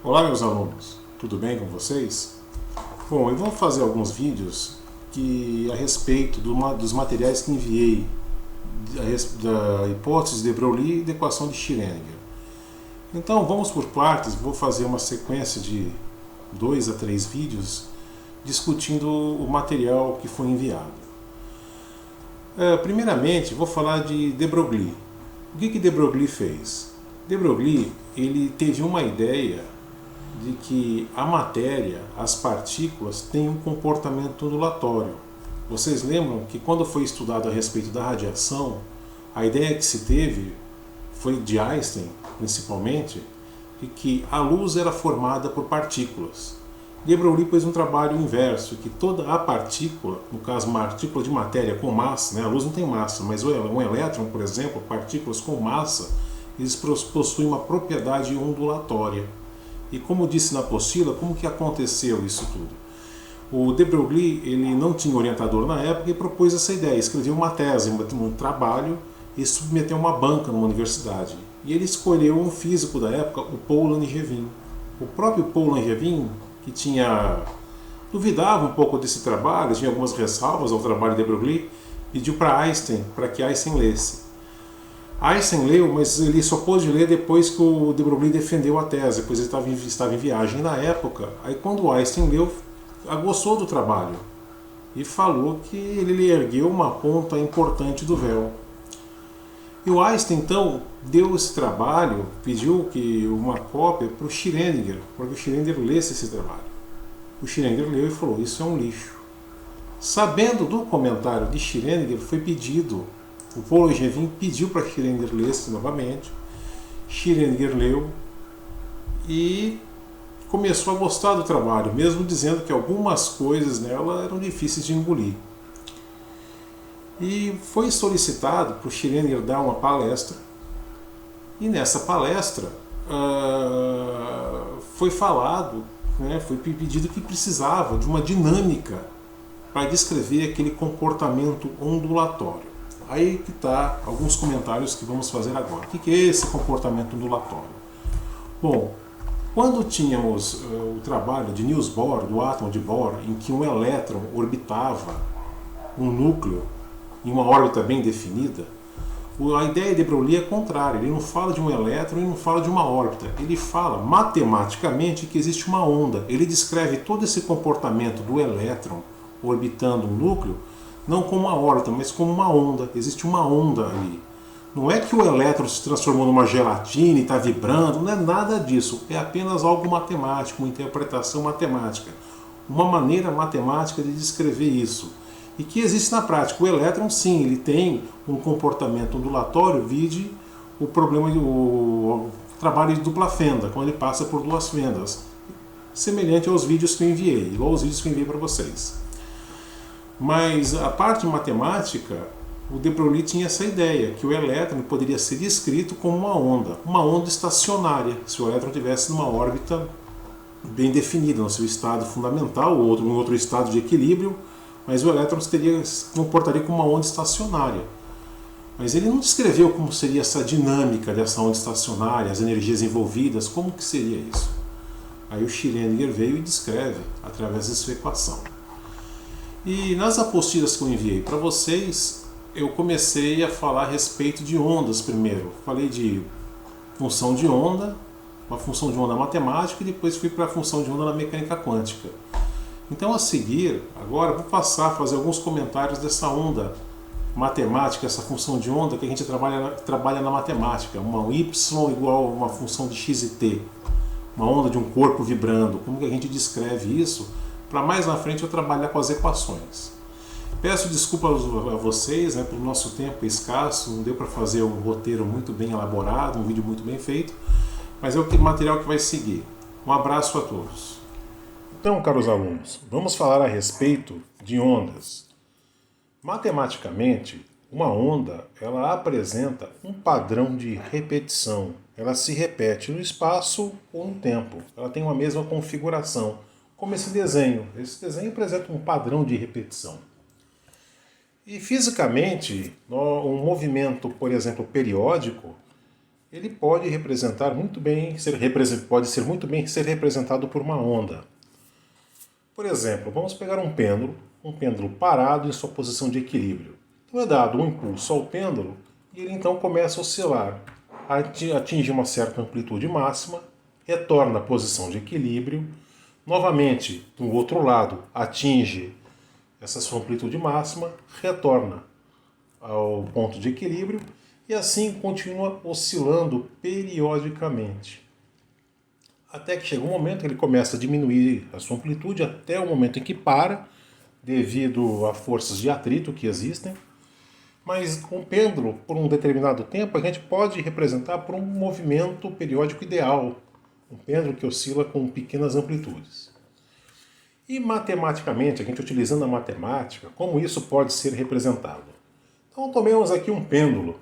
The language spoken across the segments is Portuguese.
Olá, meus alunos, tudo bem com vocês? Bom, eu vou fazer alguns vídeos a respeito dos materiais que enviei da hipótese de Broglie e da equação de Schrödinger. Então, vamos por partes, vou fazer uma sequência de 2 a 3 vídeos discutindo o material que foi enviado. Primeiramente, vou falar de Broglie. O que de Broglie fez? De Broglie, ele teve uma ideia de que a matéria, as partículas, têm um comportamento ondulatório. Vocês lembram que quando foi estudado a respeito da radiação, a ideia que se teve foi de Einstein, principalmente, de que a luz era formada por partículas. De Broglie pôs um trabalho inverso, que toda a partícula, no caso uma partícula de matéria com massa, né, a luz não tem massa, mas um elétron, por exemplo, partículas com massa, eles possuem uma propriedade ondulatória. E como disse na apostila, como que aconteceu isso tudo? O de Broglie, ele não tinha orientador na época e propôs essa ideia, escreveu uma tese, um trabalho e submeteu uma banca numa universidade. E ele escolheu um físico da época, o Paul Langevin. O próprio Paul Langevin, que duvidava um pouco desse trabalho, tinha algumas ressalvas ao trabalho de Broglie, pediu para Einstein, para que Einstein lesse. Einstein leu, mas ele só pôde ler depois que o de Broglie defendeu a tese, pois ele estava em viagem na época. Aí quando Einstein leu, gostou do trabalho e falou que ele lhe ergueu uma ponta importante do véu. E o Einstein então deu esse trabalho, pediu que uma cópia para o Schrödinger, para que o Schrödinger lesse esse trabalho. O Schrödinger leu e falou: isso é um lixo. Sabendo do comentário de Schrödinger, foi pedido, o Paul Langevin pediu para que Schrödinger lesse novamente. Schrödinger leu e começou a gostar do trabalho, mesmo dizendo que algumas coisas nela eram difíceis de engolir. E foi solicitado para o Schrödinger dar uma palestra, e nessa palestra foi falado, foi pedido que precisava de uma dinâmica para descrever aquele comportamento ondulatório. Aí que está alguns comentários que vamos fazer agora. O que é esse comportamento ondulatório? Bom, quando tínhamos o trabalho de Niels Bohr, do átomo de Bohr, em que um elétron orbitava um núcleo em uma órbita bem definida, a ideia de Broglie é contrária. Ele não fala de um elétron e não fala de uma órbita. Ele fala matematicamente que existe uma onda. Ele descreve todo esse comportamento do elétron orbitando um núcleo não como uma órbita, mas como uma onda. Existe uma onda ali. Não é que o elétron se transformou numa gelatina e está vibrando, não é nada disso. É apenas algo matemático, uma interpretação matemática. Uma maneira matemática de descrever isso. E que existe na prática. O elétron, sim, ele tem um comportamento ondulatório, vide o problema do trabalho de dupla fenda, quando ele passa por duas fendas. Semelhante aos vídeos que eu enviei, igual aos vídeos que eu enviei para vocês. Mas a parte matemática, o de Broglie tinha essa ideia, que o elétron poderia ser descrito como uma onda estacionária, se o elétron estivesse numa órbita bem definida, no seu estado fundamental, ou em outro estado de equilíbrio, mas o elétron se comportaria como uma onda estacionária. Mas ele não descreveu como seria essa dinâmica dessa onda estacionária, as energias envolvidas, como que seria isso. Aí o Schrödinger veio e descreve através da sua equação. E nas apostilas que eu enviei para vocês, eu comecei a falar a respeito de ondas primeiro. Falei de função de onda, uma função de onda matemática, e depois fui para a função de onda na mecânica quântica. Então, a seguir, agora vou passar a fazer alguns comentários dessa onda matemática, essa função de onda que a gente trabalha na matemática. Uma y igual a uma função de x e t, uma onda de um corpo vibrando. Como que a gente descreve isso? Para mais na frente eu trabalhar com as equações. Peço desculpas a vocês, pelo nosso tempo escasso, não deu para fazer um roteiro muito bem elaborado, um vídeo muito bem feito, mas é o material que vai seguir. Um abraço a todos. Então, caros alunos, vamos falar a respeito de ondas. Matematicamente, uma onda, ela apresenta um padrão de repetição. Ela se repete no espaço ou no tempo. Ela tem uma mesma configuração, como esse desenho. Esse desenho apresenta um padrão de repetição. E fisicamente, um movimento, por exemplo, periódico, ele pode representar muito bem, pode ser muito bem ser representado por uma onda. Por exemplo, vamos pegar um pêndulo parado em sua posição de equilíbrio. Então é dado um impulso ao pêndulo e ele então começa a oscilar, atinge uma certa amplitude máxima, retorna à posição de equilíbrio, novamente, do outro lado, atinge essa sua amplitude máxima, retorna ao ponto de equilíbrio e assim continua oscilando periodicamente. Até que chega um momento que ele começa a diminuir a sua amplitude até o momento em que para, devido a forças de atrito que existem. Mas com o pêndulo, por um determinado tempo, a gente pode representar por um movimento periódico ideal. Um pêndulo que oscila com pequenas amplitudes. E matematicamente, a gente utilizando a matemática, como isso pode ser representado? Então tomemos aqui um pêndulo.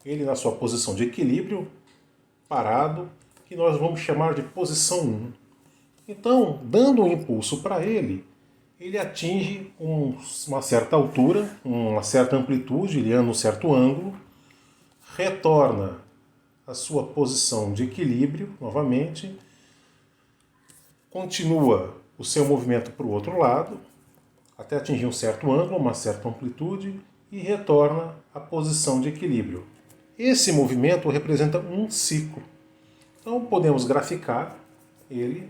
Ele na sua posição de equilíbrio, parado, que nós vamos chamar de posição 1. Então, dando um impulso para ele atinge uma certa altura, uma certa amplitude, ele anda um certo ângulo, retorna à sua posição de equilíbrio novamente, continua o seu movimento para o outro lado, até atingir um certo ângulo, uma certa amplitude, e retorna à posição de equilíbrio. Esse movimento representa um ciclo. Então podemos graficar ele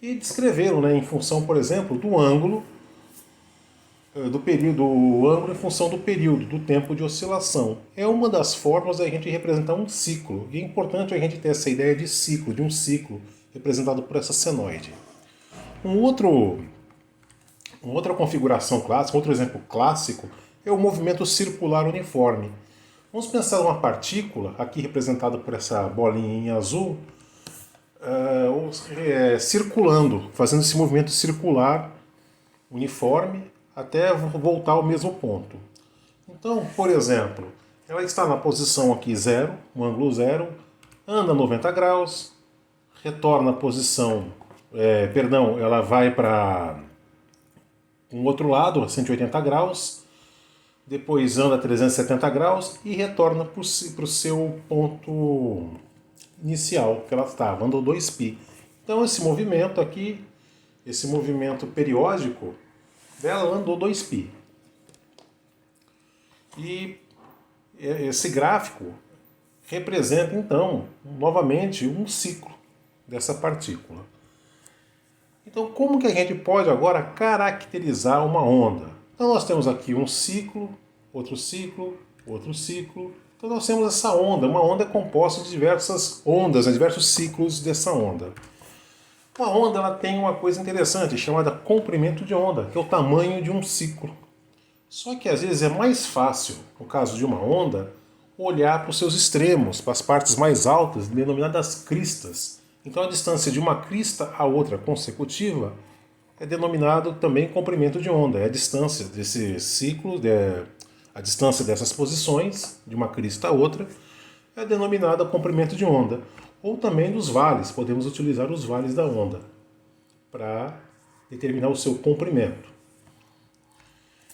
e descrevê-lo, em função, por exemplo, do ângulo, o ângulo em função do período, do tempo de oscilação. É uma das formas da gente representar um ciclo. E é importante a gente ter essa ideia de ciclo, de um ciclo representado por essa senoide. Uma outra configuração clássica, outro exemplo clássico, é o movimento circular uniforme. Vamos pensar numa partícula, aqui representada por essa bolinha em azul, circulando, fazendo esse movimento circular uniforme até voltar ao mesmo ponto. Então, por exemplo, ela está na posição aqui 0, um ângulo 0, anda 90 graus, retorna à posição, ela vai para um outro lado, 180 graus, depois anda 370 graus e retorna para o seu ponto inicial que ela estava, andou 2π. Então esse movimento aqui, esse movimento periódico, dela andou 2π. E esse gráfico representa então, novamente, um ciclo dessa partícula. Então como que a gente pode agora caracterizar uma onda? Então nós temos aqui um ciclo, outro ciclo, outro ciclo. Então nós temos essa onda. Uma onda é composta de diversas ondas, diversos ciclos dessa onda. Uma onda ela tem uma coisa interessante chamada comprimento de onda, que é o tamanho de um ciclo. Só que às vezes é mais fácil, no caso de uma onda, olhar para os seus extremos, para as partes mais altas, denominadas cristas. Então a distância de uma crista a outra consecutiva é denominado também comprimento de onda. É a distância desse ciclo, a distância dessas posições, de uma crista a outra, é denominada comprimento de onda. Ou também dos vales, podemos utilizar os vales da onda para determinar o seu comprimento.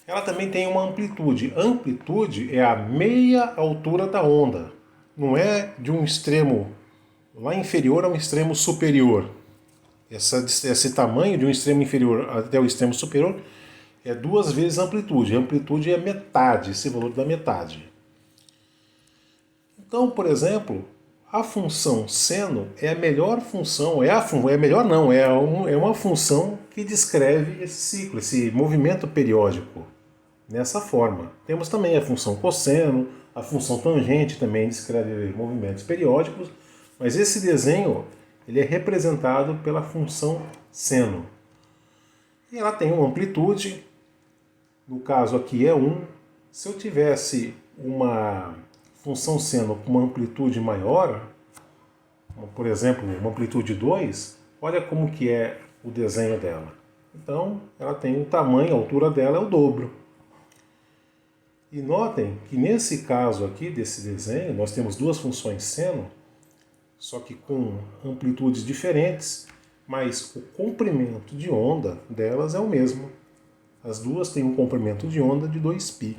Ela também tem uma amplitude. A amplitude é a meia altura da onda. Não é de um extremo lá inferior a um extremo superior. Esse tamanho de um extremo inferior até o extremo superior é 2 vezes a amplitude. A amplitude é metade, esse valor da metade. Então, por exemplo, a função seno é a melhor função, é uma função que descreve esse ciclo, esse movimento periódico, nessa forma. Temos também a função cosseno, a função tangente também descreve movimentos periódicos, mas esse desenho ele é representado pela função seno. E ela tem uma amplitude, no caso aqui é 1. Se eu tivesse uma função seno com uma amplitude maior, por exemplo, uma amplitude 2, olha como que é o desenho dela. Então, ela tem o tamanho, a altura dela é o dobro. E notem que nesse caso aqui, desse desenho, nós temos duas funções seno, só que com amplitudes diferentes, mas o comprimento de onda delas é o mesmo. As duas têm um comprimento de onda de 2π.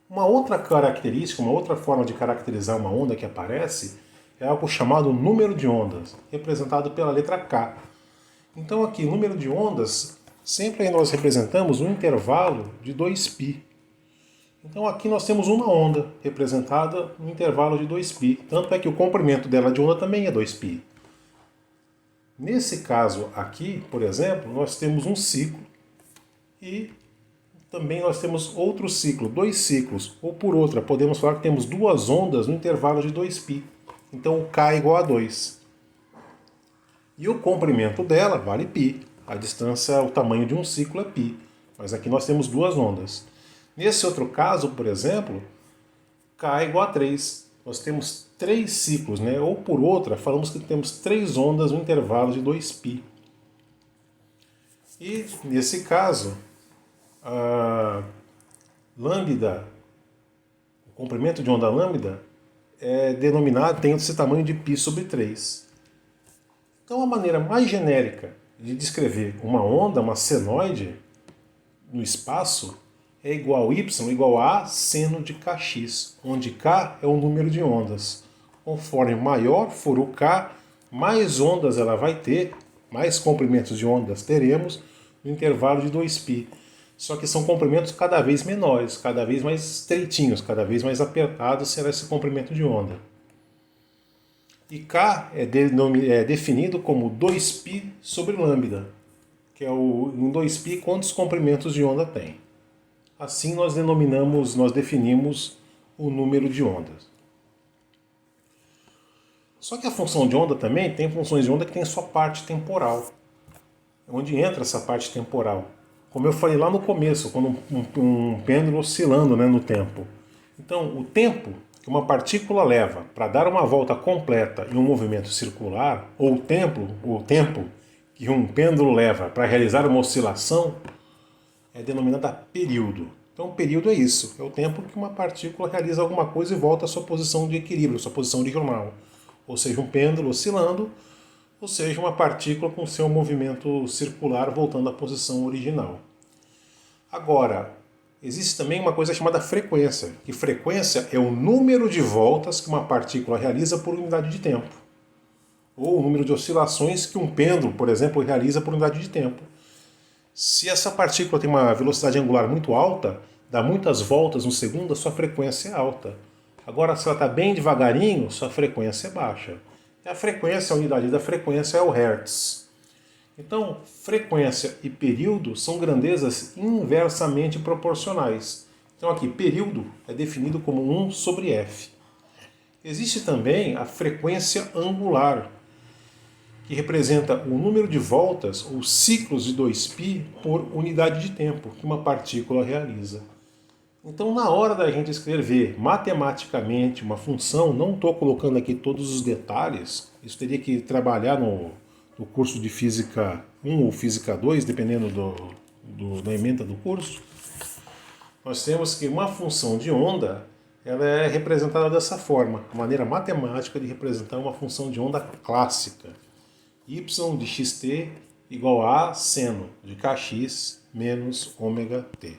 Uma outra característica, uma outra forma de caracterizar uma onda que aparece é algo chamado número de ondas, representado pela letra K. Então aqui, número de ondas, sempre nós representamos um intervalo de 2π. Então aqui nós temos uma onda representada no intervalo de 2π. Tanto é que o comprimento dela de onda também é 2π. Nesse caso aqui, por exemplo, nós temos um ciclo e também nós temos outro ciclo, dois ciclos. Ou por outra, podemos falar que temos duas ondas no intervalo de 2π. Então o K é igual a 2. E o comprimento dela vale π. A distância, o tamanho de um ciclo é π. Mas aqui nós temos duas ondas. Nesse outro caso, por exemplo, K é igual a 3. Nós temos 3 ciclos, né? Ou por outra, falamos que temos 3 ondas no intervalo de 2π. E nesse caso, a lambda, o comprimento de onda lambda, é denominado, tem esse tamanho de π sobre 3. Então a maneira mais genérica de descrever uma onda, uma senoide, no espaço, é igual y igual a seno de kx, onde k é o número de ondas. Conforme maior for o k, mais ondas ela vai ter, mais comprimentos de ondas teremos no intervalo de 2π. Só que são comprimentos cada vez menores, cada vez mais estreitinhos, cada vez mais apertados será esse comprimento de onda. E k é definido como 2π sobre lambda, que é em 2π quantos comprimentos de onda tem. Assim nós definimos o número de ondas. Só que a função de onda também tem funções de onda que tem sua parte temporal. Onde entra essa parte temporal? Como eu falei lá no começo, quando um pêndulo oscilando, né, no tempo. Então, o tempo que uma partícula leva para dar uma volta completa em um movimento circular, ou o tempo que um pêndulo leva para realizar uma oscilação, é denominada período. Então, o período é isso, é o tempo que uma partícula realiza alguma coisa e volta à sua posição de equilíbrio, sua posição original. Ou seja, um pêndulo oscilando, ou seja, uma partícula com seu movimento circular voltando à posição original. Agora, existe também uma coisa chamada frequência, que frequência é o número de voltas que uma partícula realiza por unidade de tempo. Ou o número de oscilações que um pêndulo, por exemplo, realiza por unidade de tempo. Se essa partícula tem uma velocidade angular muito alta, dá muitas voltas no segundo, a sua frequência é alta. Agora, se ela está bem devagarinho, sua frequência é baixa. E a unidade da frequência é o Hertz. Então, frequência e período são grandezas inversamente proporcionais. Então aqui, período é definido como 1 sobre f. Existe também a frequência angular, que representa o número de voltas ou ciclos de 2π por unidade de tempo que uma partícula realiza. Então, na hora da gente escrever matematicamente uma função, não estou colocando aqui todos os detalhes, isso teria que trabalhar no curso de Física 1 ou Física 2, dependendo da ementa do curso. Nós temos que uma função de onda ela é representada dessa forma, a maneira matemática de representar uma função de onda clássica. Y de xt igual a seno de kx menos ômega t.